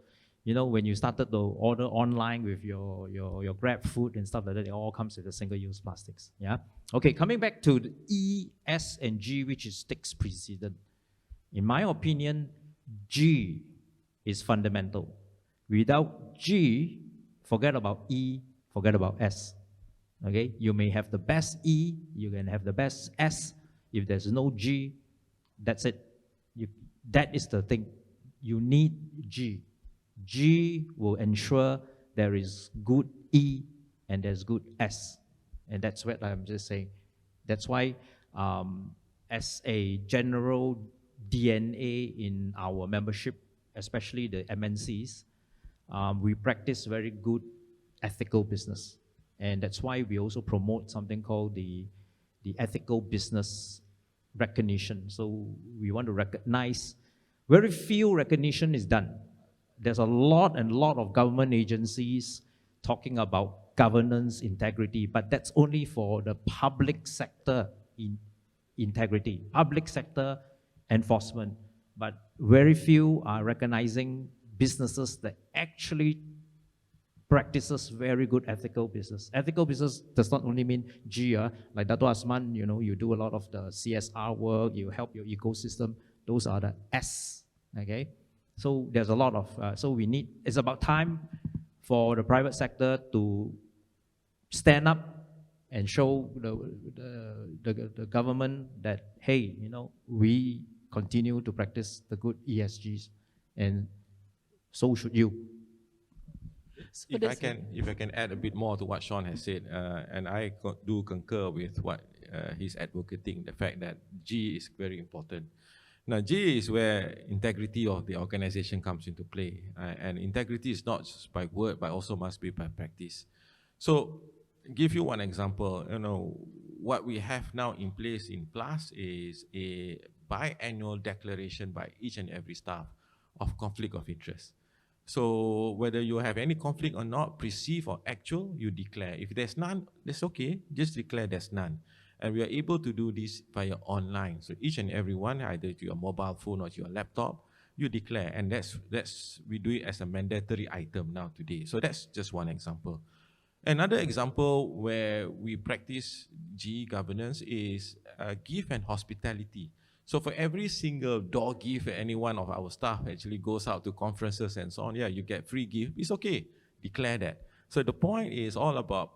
when you started to order online with your Grab food and stuff like that, it all comes with the single-use plastics. Yeah. Okay, coming back to the E, S, and G, which is takes precedent. In my opinion, G is fundamental. Without G, forget about E, forget about S. Okay, you may have the best E, you can have the best S. If there's no G, that's it. That is the thing. You need G. G will ensure there is good E and there's good S. And that's what I'm just saying. That's why as a general DNA in our membership, especially the MNCs, we practice very good ethical business. And that's why we also promote something called the ethical business recognition. So we want to recognize, very few recognition is done. There's a lot of government agencies talking about governance integrity, but that's only for the public sector integrity, public sector enforcement. But very few are recognizing businesses that actually practices very good ethical business. Ethical business does not only mean G, like Datuk Azman, you do a lot of the CSR work, you help your ecosystem. Those are the S, okay? So there's a lot of, it's about time for the private sector to stand up and show the government that, hey, we continue to practice the good ESGs, and so should you. So if I can add a bit more to what Shaun has said, and I do concur with what he's advocating, the fact that G is very important. Now, G is where integrity of the organization comes into play, and integrity is not just by word, but also must be by practice. So, give you one example. What we have now in place in PLUS is a biannual declaration by each and every staff of conflict of interest. So whether you have any conflict or not, perceived or actual, you declare. If there's none, that's okay. Just declare there's none. And we are able to do this via online. So each and every one, either to your mobile phone or to your laptop, you declare. And we do it as a mandatory item now today. So that's just one example. Another example where we practice G governance is gift and hospitality. So for every single door gift that any one of our staff actually goes out to conferences and so on, you get free gift. It's okay. Declare that. So the point is all about,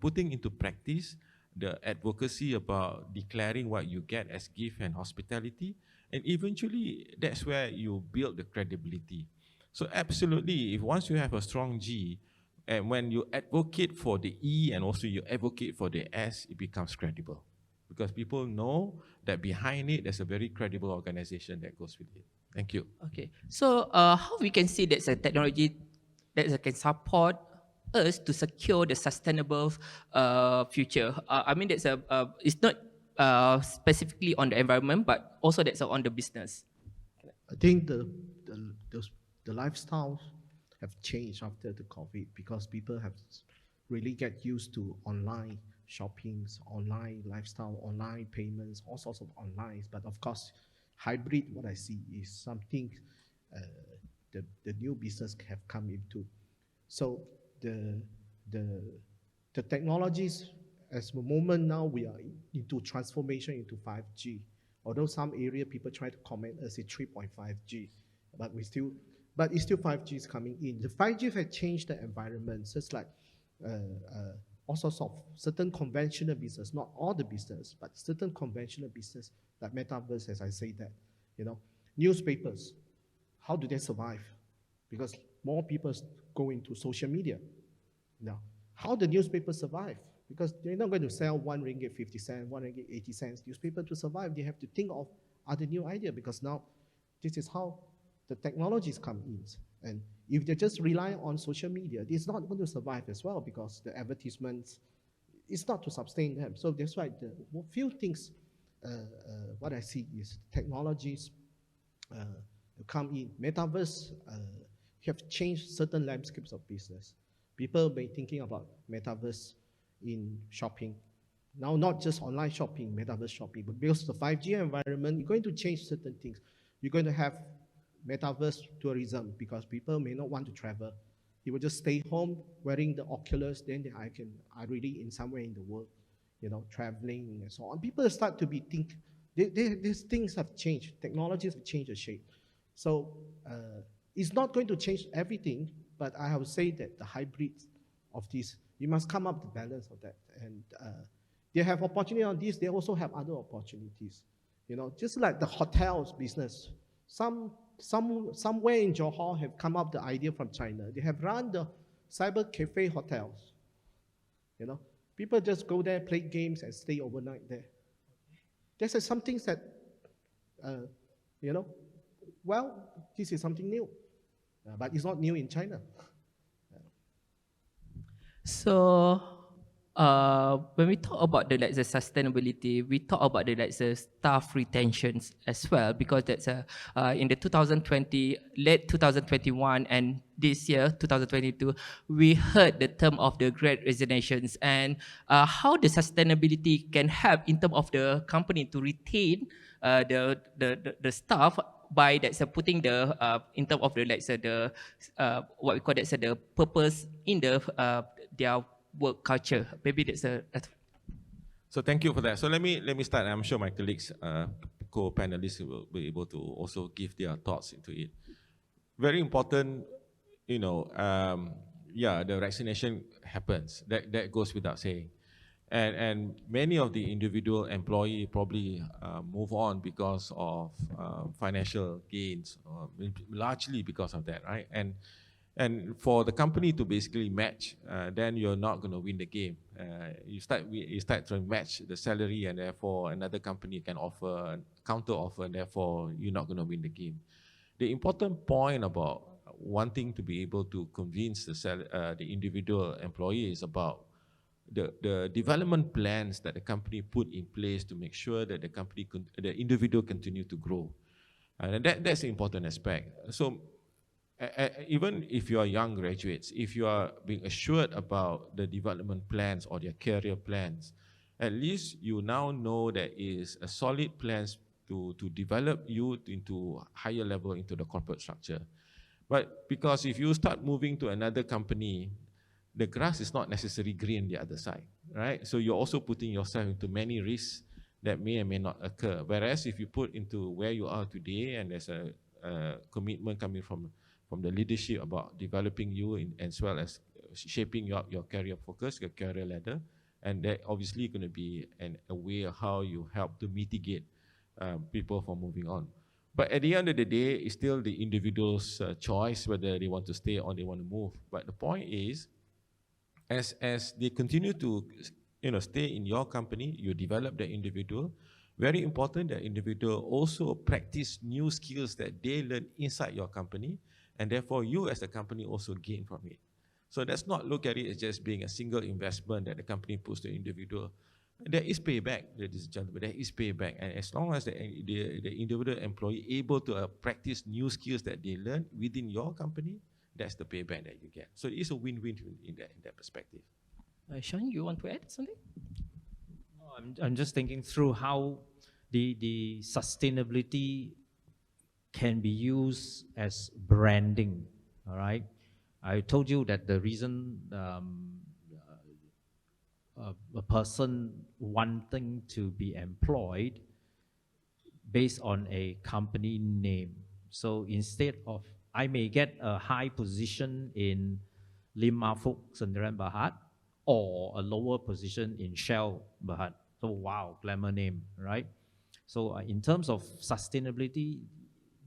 putting into practice the advocacy about declaring what you get as gift and hospitality, and eventually that's where you build the credibility. So absolutely, if once you have a strong G, and when you advocate for the E and also you advocate for the S, it becomes credible. Because people know that behind it, there's a very credible organization that goes with it. Thank you. Okay. So how we can see that's a technology that can support us to secure the sustainable future? I mean, that's it's not specifically on the environment, but also that's on the business. I think the lifestyles have changed after the COVID because people have really get used to online shoppings, online lifestyle, online payments, all sorts of online. But of course, hybrid, what I see is something the new business have come into. So the technologies, as the moment now we are into transformation into 5G. Although some area people try to comment as a 3.5G, but it's still 5G is coming in. The 5G has changed the environment, just like all sorts of certain conventional business, not all the business, but certain conventional business, like metaverse, as I say that, newspapers, how do they survive? Because more people go into social media. Now, how the newspapers survive? Because they're not going to sell 1 ringgit 50 cents, 1 ringgit 80 cents newspaper to survive. They have to think of other new idea because now this is how the technologies come in. And If they just rely on social media, it's not going to survive as well because the advertisements, it's not to sustain them. So that's why the few things, what I see is technologies come in. Metaverse have changed certain landscapes of business. People may thinking about metaverse in shopping. Now, not just online shopping, metaverse shopping, but because the 5G environment, you're going to change certain things. You're going to have metaverse tourism because people may not want to travel. He will just stay home wearing the Oculus, then I really in somewhere in the world, traveling and so on. People start to be these things have changed. Technologies have changed the shape. So it's not going to change everything, but I would say that the hybrid of this, you must come up with the balance of that. And they have opportunity on this, they also have other opportunities. Just like the hotels business, somewhere in Johor have come up the idea from China. They have run the cyber cafe hotels. People just go there, play games, and stay overnight there. There's some things that, this is something new, but it's not new in China. So, when we talk about the sustainability, we talk about the staff retentions as well, because that's in the 2020, late 2021, and this year 2022, we heard the term of the Great Resignations, and how the sustainability can help in terms of the company to retain the staff by putting the in terms of the what we call the purpose in their work culture. Maybe that's So thank you for that. So let me start. I'm sure my colleagues, co-panelists will be able to also give their thoughts into it. Very important, the vaccination happens. That goes without saying. And many of the individual employee probably move on because of financial gains, or largely because of that, right? And for the company to basically match, then you're not going to win the game. You start to match the salary, and therefore another company can offer a counter offer, and therefore you're not going to win the game. The important point about wanting to be able to convince the individual employee is about the development plans that the company put in place to make sure that the individual continue to grow, and that's the important aspect. So even if you are young graduates, if you are being assured about the development plans or their career plans, at least you now know there is a solid plans to develop you into higher level into the corporate structure. But because if you start moving to another company, the grass is not necessarily green the other side, right? So you're also putting yourself into many risks that may or may not occur. Whereas if you put into where you are today, and there's a commitment coming from the leadership about developing you as well as shaping your career focus, your career ladder, and that obviously going to be a way of how you help to mitigate people from moving on. But at the end of the day, it's still the individual's choice whether they want to stay or they want to move. But the point is, as they continue to stay in your company, you develop the individual. Very important that individual also practice new skills that they learn inside your company, and therefore you as a company also gain from it. So let's not look at it as just being a single investment that the company puts to the individual. There is payback, ladies and gentlemen, there is payback. And as long as the individual employee able to practice new skills that they learn within your company, that's the payback that you get. So it's a win-win in that perspective. Shaun, you want to add something? No, I'm just thinking through how the sustainability can be used as branding, all right? I told you that the reason a person wanting to be employed based on a company name. So instead of, I may get a high position in Limafuk Sendirian Berhad or a lower position in Shell Berhad. So wow, glamour name, right? So in terms of sustainability,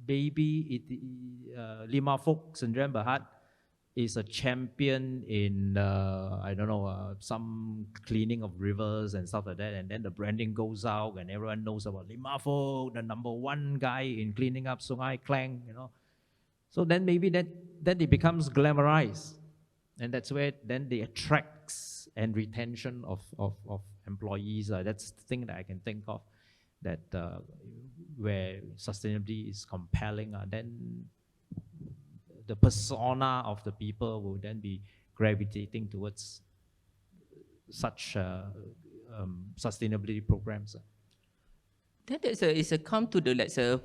maybe Limafuk Sendirian Berhad is a champion in, some cleaning of rivers and stuff like that, and then the branding goes out and everyone knows about Limafuk, the #1 guy in cleaning up Sungai Klang, So then maybe then it becomes glamorized. And that's where then the attracts and retention of employees. That's the thing that I can think of, that where sustainability is compelling. Then the persona of the people will then be gravitating towards such sustainability programs. Then it's a come to the, let's say,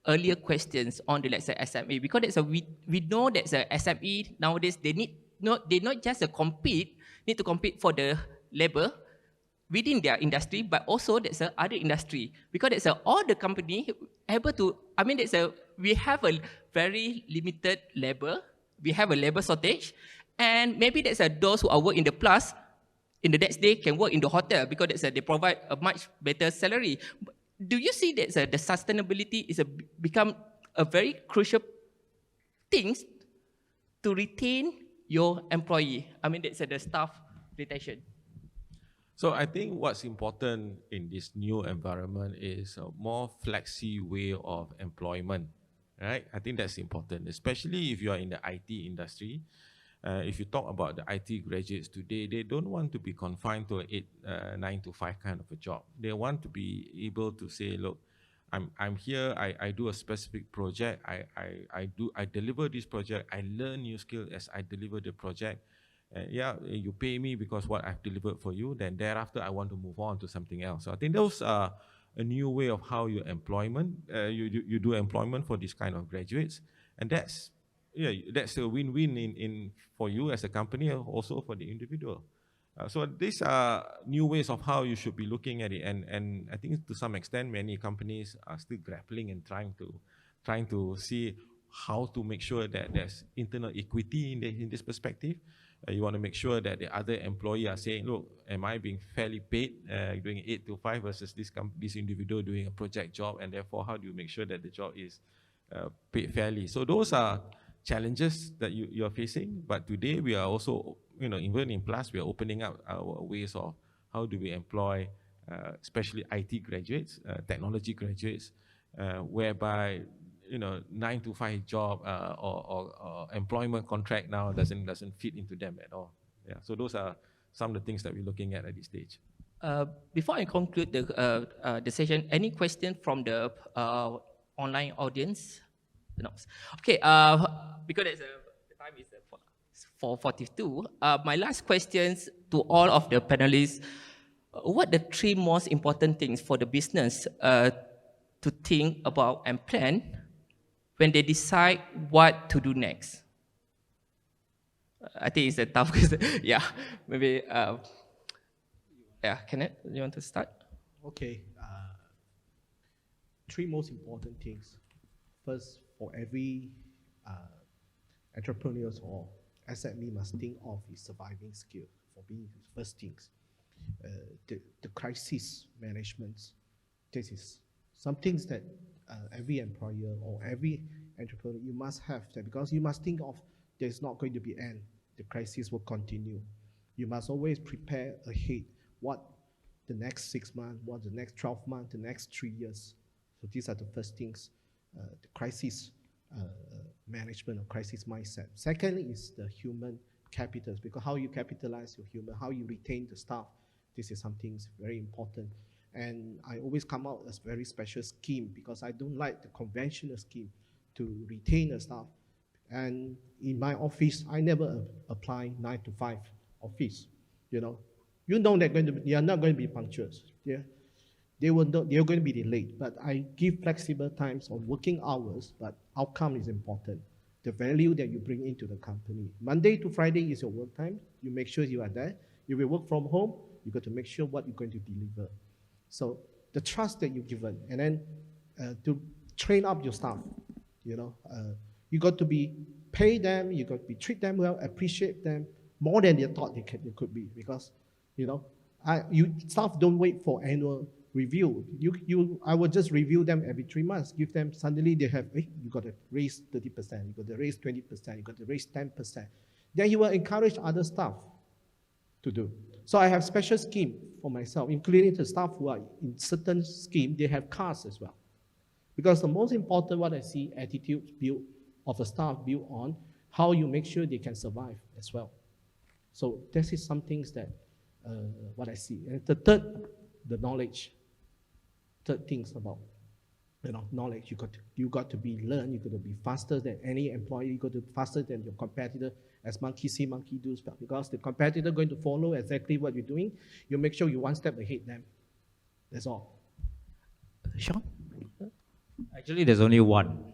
earlier questions on the, let's say, SME, because that's we know that SME nowadays, they not just need to compete for the labor within their industry, but also there's other industry, because there's all the company able to, I mean, we have a very limited labor, we have a labor shortage, and maybe there's those who are work in the plus, in the next day can work in the hotel, because they provide a much better salary. Do you see that the sustainability is become a very crucial thing to retain your employee? I mean, that's the staff retention. So I think what's important in this new environment is a more flexi way of employment, right? I think that's important, especially if you are in the IT industry. If you talk about the IT graduates today, they don't want to be confined to a 9 to 5 kind of a job. They want to be able to say, look, I'm here, I do a specific project, I deliver this project, I learn new skills as I deliver the project. Yeah, you pay me because what I've delivered for you, then thereafter I want to move on to something else. So I think those are a new way of how you do employment for this kind of graduates. And that's a win-win in for you as a company, also for the individual. So these are new ways of how you should be looking at it, and I think to some extent many companies are still grappling and trying to see how to make sure that there's internal equity in this perspective. You want to make sure that the other employee are saying, look, am I being fairly paid doing 8 to 5 versus this individual doing a project job, and therefore how do you make sure that the job is paid fairly? So those are challenges that you are facing, but today we are also, even in Plus, we are opening up our ways of how do we employ, especially IT graduates, technology graduates, whereby 9 to 5 job or employment contract now doesn't fit into them at all. Yeah, so those are some of the things that we're looking at this stage. Before I conclude the session, any question from the online audience? No. Okay, because the time is 4:42. My last questions to all of the panelists: what are the 3 most important things for the business to think about and plan when they decide what to do next? I think it's a tough question. Yeah, maybe. Kenneth, you want to start? Okay. 3 most important things. First, for every entrepreneurs or SME must think of is surviving skill for being the first things. The crisis management, this is some things that every employer or every entrepreneur, you must have that, because you must think of there's not going to be end. The crisis will continue. You must always prepare ahead what the next 6 months, what the next 12 months, the next 3 years. So these are the first things, the crisis management or crisis mindset. Secondly is the human capital, because how you capitalize your human, how you retain the staff, this is something very important. And I always come out as very special scheme, because I don't like the conventional scheme to retain the staff. And in my office, I never apply 9 to 5 office. You know they are not going to be punctual. Yeah, they are going to be delayed. But I give flexible times on working hours, but outcome is important. The value that you bring into the company. Monday to Friday is your work time. You make sure you are there. If you work from home, you got to make sure what you're going to deliver. So the trust that you're given, and then to train up your staff, you got to be pay them, you got to be treat them well, appreciate them more than they thought they could be, because staff don't wait for annual review. I will just review them every 3 months. Give them, suddenly they have, you got to raise 30%, you got to raise 20%, you got to raise 10%. Then you will encourage other staff to do. So I have special scheme for myself, including the staff who are in certain scheme, they have cars as well. Because the most important, what I see, attitude build of the staff built on how you make sure they can survive as well. So this is some things that what I see. And the third, the knowledge. Third things about knowledge. You got to be learned. You got to be faster than any employee. You got to be faster than your competitor. As monkey see, monkey do, because the competitor going to follow exactly what you're doing. You make sure you're one step ahead them. That's all. Shaun? Actually, there's only one,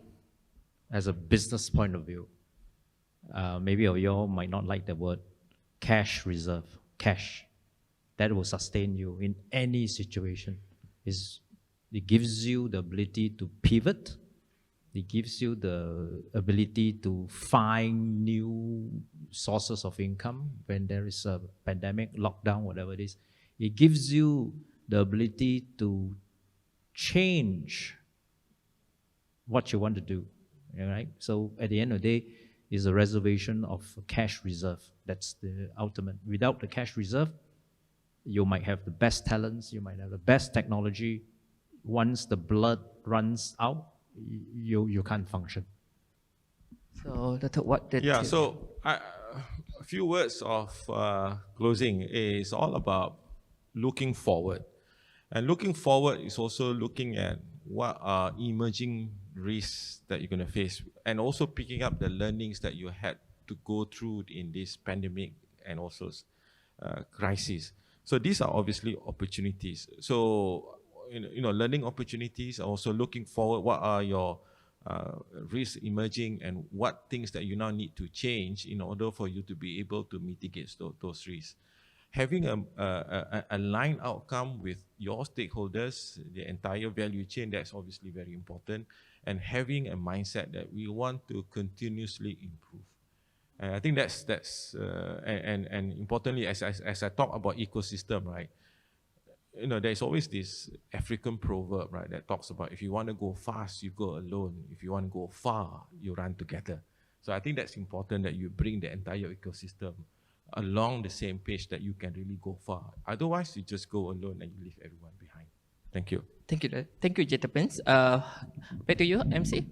as a business point of view. Maybe you all might not like the word cash reserve. Cash. That will sustain you in any situation. It gives you the ability to pivot. It gives you the ability to find new sources of income when there is a pandemic, lockdown, whatever it is. It gives you the ability to change what you want to do, right? So at the end of the day, is a reservation of cash reserve. That's the ultimate. Without the cash reserve, you might have the best talents, you might have the best technology. Once the blood runs out, you can't function. So, Datuk, what did Yeah, so a few words of closing is all about looking forward. And looking forward is also looking at what are emerging risks that you're going to face, and also picking up the learnings that you had to go through in this pandemic and also crisis. So these are obviously opportunities. So, learning opportunities, also looking forward, what are your risks emerging and what things that you now need to change in order for you to be able to mitigate those risks. Having a aligned outcome with your stakeholders, the entire value chain, that's obviously very important, and having a mindset that we want to continuously improve. And I think that's and importantly, as I talk about ecosystem, right? There's always this African proverb, right, that talks about if you want to go fast, you go alone. If you want to go far, you run together. So I think that's important, that you bring the entire ecosystem along the same page, that you can really go far. Otherwise, you just go alone and you leave everyone behind. Thank you. Thank you, Jetta Prince. Back to you, MC.